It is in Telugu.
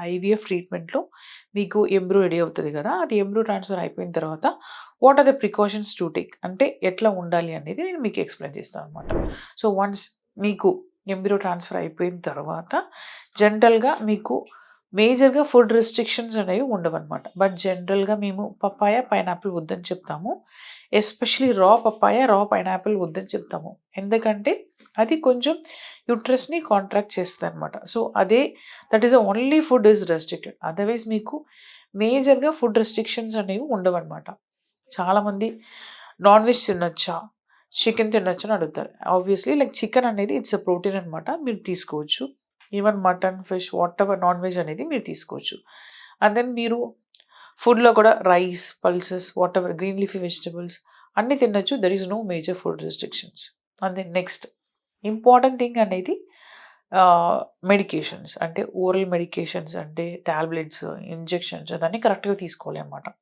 ఐవీఎఫ్ ట్రీట్మెంట్‌లో మీకు ఎంబ్రో రెడీ అవుతది గదా! అది ఎంబ్రో ట్రాన్స్‌ఫర్ అయిపోయిన తర్వాత what are the precautions to take అంటే ఎట్లా ఉండాలి అనేది నేను మీకు ఎక్స్‌ప్లెయిన్ చేస్తాననమాట. సో, వన్స్ మీకు ఎంబ్రో ట్రాన్స్‌ఫర్ అయిపోయిన తర్వాత జనరల్‌గా మీకు మేజర్‌గా ఫుడ్ రిస్ట్రిక్షన్స్ అనేవి ఉండవనమాట. బట్ జనరల్‌గా మేము పపాయ, పైనాపిల్ వద్దని చెప్తాము. ఎస్పెషల్లీ రా పపాయ, రా పైనాపిల్ వద్దని చెప్తాము. ఎందుకంటే అది కొంచెం యూట్రస్‌ని కాంట్రాక్ట్ చేస్తదనమాట. So, that is the only food is restricted. Otherwise మీకు మేజర్‌గా ఫుడ్ రెస్ట్రిక్షన్స్ అనేవి ఉండవనమాట. చాలామంది నాన్ వెజ్ తినొచ్చా? చికెన్ తినొచ్చా? అని అడుగుతారు. ఆబ్వియస్‌లీ లైక్ చికెన్ అనేది ఇట్స్ ఎ ప్రోటీన్ అనమాట. మీరు తీసుకోవచ్చు. Even mutton, fish whatever non veg అనేది మీరు తీసుకోవచ్చు. అండ్ దెన్ మీరు ఫుడ్‌లో కూడా rice, pulses whatever green leafy vegetables అన్నీ తినొచ్చు. There is no major food restrictions. And then next important thing అనేది మెడికేషన్స్ అంటే ఓరల్ మెడికేషన్స్ అంటే టాబ్లెట్స్, ఇంజెక్షన్స్ అదన్నీ కరెక్ట్‌గా తీసుకోవాలి అన్నమాట.